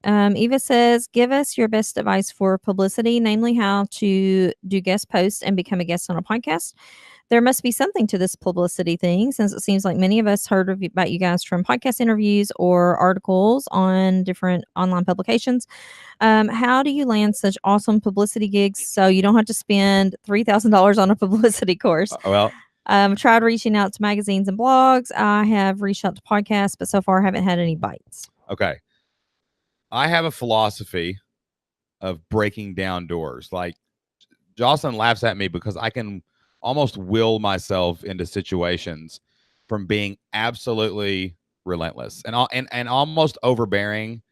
Eva says, give us your best advice for publicity, namely how to do guest posts and become a guest on a podcast. There must be something to this publicity thing, since it seems like many of us heard about you guys from podcast interviews or articles on different online publications. How do you land such awesome publicity gigs so you don't have to spend $3,000 on a publicity course? Well, Tried reaching out to magazines and blogs. I have reached out to podcasts, but so far haven't had any bites. okay. I have a philosophy of breaking down doors. Like, Jocelyn laughs at me because I can almost will myself into situations from being absolutely relentless and almost overbearing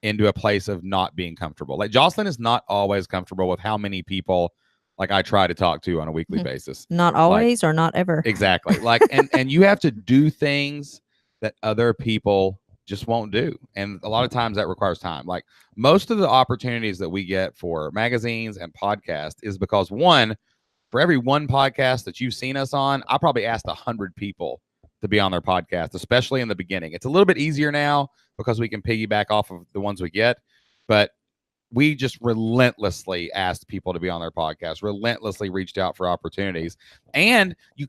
into a place of not being comfortable. Like, Jocelyn is not always comfortable with how many people like I try to talk to on a weekly basis. Not always, or not ever. Exactly. Like, and you have to do things that other people just won't do. And a lot of times that requires time. Like, most of the opportunities that we get for magazines and podcasts is because, one, for every one podcast that you've seen us on, I probably asked 100 people to be on their podcast, especially in the beginning. It's a little bit easier now because we can piggyback off of the ones we get, but we just relentlessly asked people to be on their podcast, relentlessly reached out for opportunities. And you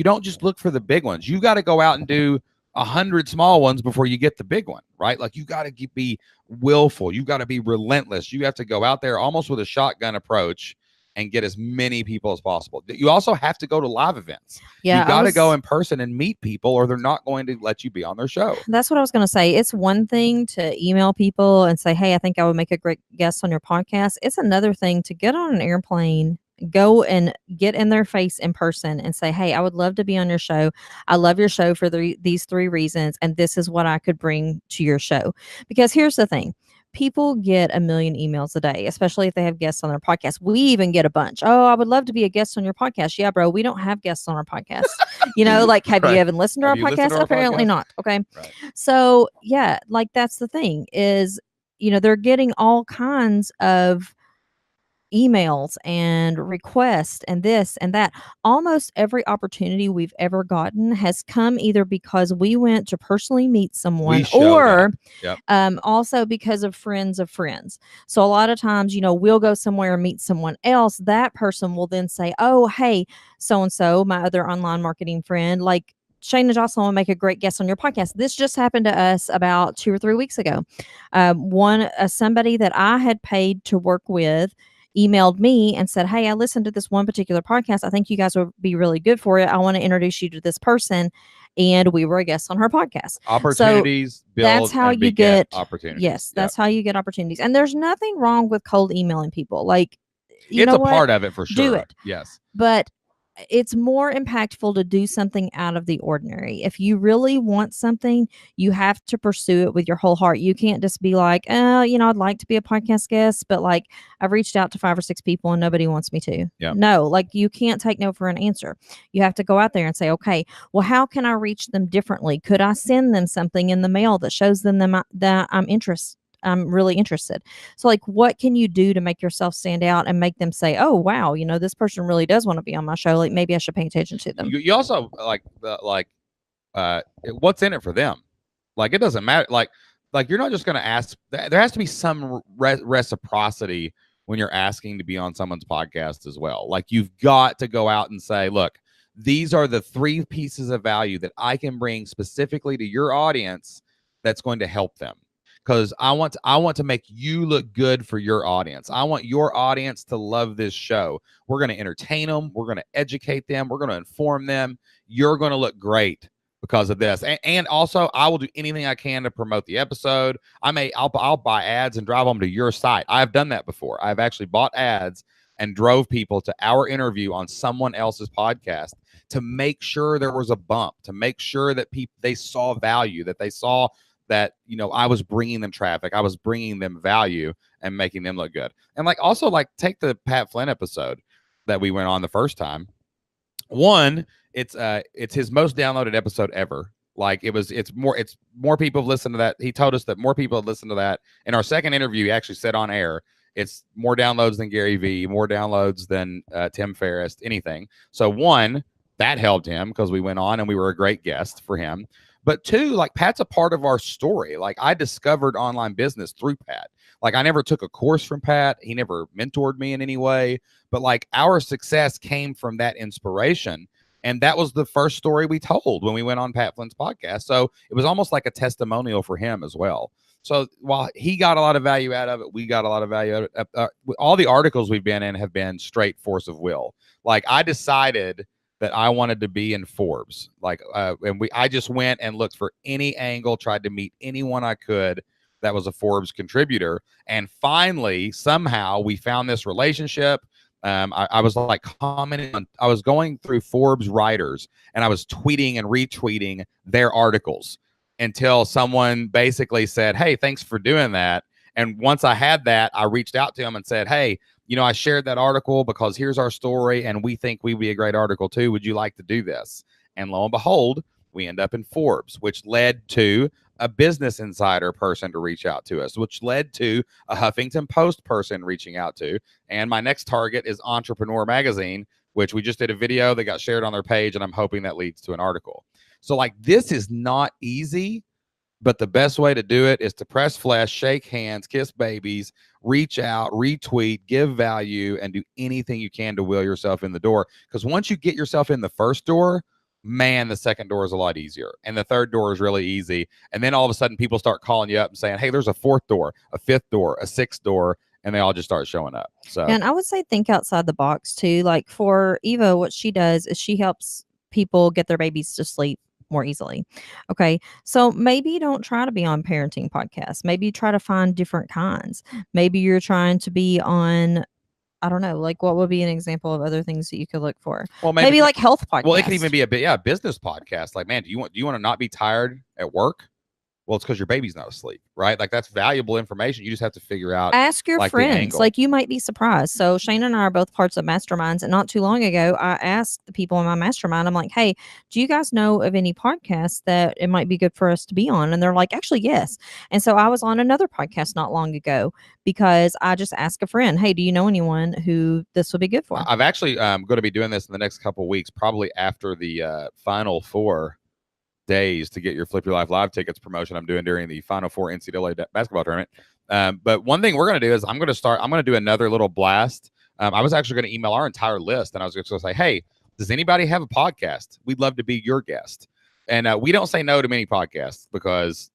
don't just look for the big ones. You got to go out and do 100 small ones before you get the big one, right? Like, you got to be willful. You got to be relentless. You have to go out there almost with a shotgun approach and get as many people as possible. You also have to go to live events. Yeah, you got to go in person and meet people, or they're not going to let you be on their show. That's what I was going to say. It's one thing to email people and say, hey, I think I would make a great guest on your podcast. It's another thing to get on an airplane, go and get in their face in person and say, hey, I would love to be on your show. I love your show for these 3 reasons, and this is what I could bring to your show. Because here's the thing. People get a million emails a day, especially if they have guests on their podcast. We even get a bunch. Oh, I would love to be a guest on your podcast. Yeah, bro, we don't have guests on our podcast. Like, have you even listened to our podcast? Apparently not. Okay. Right. So yeah, like, that's the thing is, they're getting all kinds of emails and requests and this and that. Almost every opportunity we've ever gotten has come either because we went to personally meet someone, or also because of friends of friends. So a lot of times, we'll go somewhere and meet someone else. That person will then say, oh, hey, so-and-so, my other online marketing friend, like, Shane and Jocelyn will make a great guest on your podcast. This just happened to us about 2 or 3 weeks ago. Somebody that I had paid to work with emailed me and said, hey, I listened to this one particular podcast. I think you guys would be really good for it. I want to introduce you to this person. And we were a guest on her podcast. Opportunities, so that's how you get opportunities. Yes, that's how you get opportunities. And there's nothing wrong with cold emailing people. Like, it's a part of it for sure. Do it. Yes. But it's more impactful to do something out of the ordinary. If you really want something, you have to pursue it with your whole heart. You can't just be like, oh, I'd like to be a podcast guest, but like, I've reached out to 5 or 6 people and nobody wants me to. Yeah. No, like, you can't take no for an answer. You have to go out there and say, okay, well, how can I reach them differently? Could I send them something in the mail that shows them that I'm really interested? So, like, what can you do to make yourself stand out and make them say, oh, wow, this person really does want to be on my show. Like, maybe I should pay attention to them. You also what's in it for them? Like, it doesn't matter. Like you're not just going to ask. There has to be some reciprocity when you're asking to be on someone's podcast as well. Like, you've got to go out and say, look, these are the 3 pieces of value that I can bring specifically to your audience that's going to help them. Because I want to make you look good for your audience. I want your audience to love this show. We're going to entertain them. We're going to educate them. We're going to inform them. You're going to look great because of this. And also, I will do anything I can to promote the episode. I'll buy ads and drive them to your site. I've done that before. I've actually bought ads and drove people to our interview on someone else's podcast to make sure there was a bump, to make sure that they saw value, that they saw that, I was bringing them traffic. I was bringing them value and making them look good. And take the Pat Flynn episode that we went on the first time. One, it's his most downloaded episode ever. Like, it's more people have listened to that. He told us that more people have listened to that. In our second interview, he actually said on air, it's more downloads than Gary Vee, more downloads than Tim Ferriss, anything. So one, that helped him because we went on and we were a great guest for him. But two, like Pat's a part of our story. Like I discovered online business through Pat. Like I never took a course from Pat. He never mentored me in any way. But like our success came from that inspiration. And that was the first story we told when we went on Pat Flynn's podcast. So it was almost like a testimonial for him as well. So while he got a lot of value out of it, we got a lot of value out of it. All the articles we've been in have been straight force of will. Like I decided that I wanted to be in Forbes. Like, I just went and looked for any angle, tried to meet anyone I could that was a Forbes contributor. And finally, somehow we found this relationship. I was like commenting on, I was going through Forbes writers and I was tweeting and retweeting their articles until someone basically said, hey, thanks for doing that. And once I had that, I reached out to him and said, hey, I shared that article because here's our story and we think we'd be a great article too. Would you like to do this? And lo and behold, we end up in Forbes, which led to a Business Insider person to reach out to us, which led to a Huffington Post person reaching out to. And my next target is Entrepreneur Magazine, which we just did a video that got shared on their page. And I'm hoping that leads to an article. So like, this is not easy, but the best way to do it is to press flesh, shake hands, kiss babies, reach out, retweet, give value, and do anything you can to wheel yourself in the door. Because once you get yourself in the first door, man, the second door is a lot easier. And the third door is really easy. And then all of a sudden people start calling you up and saying, hey, there's a fourth door, a fifth door, a sixth door. And they all just start showing up. So, and I would say think outside the box too. Like for Eva, what she does is she helps people get their babies to sleep more easily. Okay. So maybe don't try to be on parenting podcasts. Maybe try to find different kinds. Maybe you're trying to be on, I don't know, like what would be an example of other things that you could look for? Well, maybe like health podcasts. Well, it could even be a business podcast. Like, man, do you want to not be tired at work? Well, it's because your baby's not asleep, right? Like that's valuable information. You just have to figure out. Ask your friends. Like you might be surprised. So Shane and I are both parts of masterminds. And not too long ago, I asked the people in my mastermind, I'm like, hey, do you guys know of any podcasts that it might be good for us to be on? And they're like, actually, yes. And so I was on another podcast not long ago because I just asked a friend, hey, do you know anyone who this would be good for? I've actually going to be doing this in the next couple of weeks, probably after the Final Four days to get your Flip Your Life Live tickets promotion I'm doing during the Final Four NCAA basketball tournament. But one thing we're going to do is I'm going to do another little blast. I was actually going to email our entire list and I was just going to say, hey, does anybody have a podcast? We'd love to be your guest. And we don't say no to many podcasts because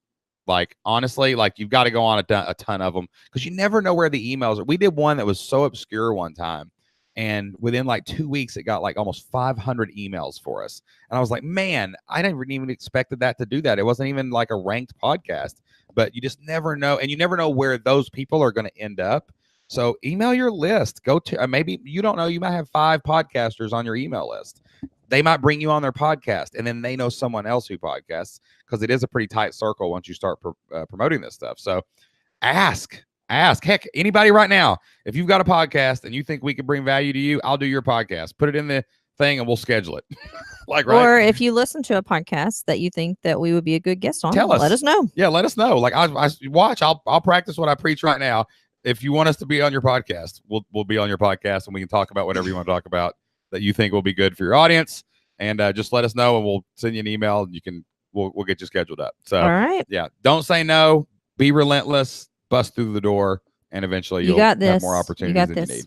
like, honestly, like you've got to go on a ton of them because you never know where the emails are. We did one that was so obscure one time. And within like 2 weeks, it got like almost 500 emails for us. And I was like, man, I never even expected that to do that. It wasn't even like a ranked podcast, but you just never know. And you never know where those people are going to end up. So email your list. Go to maybe you don't know. You might have 5 podcasters on your email list. They might bring you on their podcast and then they know someone else who podcasts because it is a pretty tight circle once you start promoting this stuff. So ask. Heck, anybody right now, if you've got a podcast and you think we could bring value to you, I'll do your podcast. Put it in the thing and we'll schedule it. Like, right? Or if you listen to a podcast that you think that we would be a good guest on, let us know. Yeah, let us know. Like I watch, I'll practice what I preach right now. If you want us to be on your podcast, we'll be on your podcast and we can talk about whatever you want to talk about that you think will be good for your audience. And just let us know and we'll send you an email and we'll get you scheduled up. So all right. Yeah, don't say no, be relentless. Bust through the door, and eventually you'll have more opportunities than you need.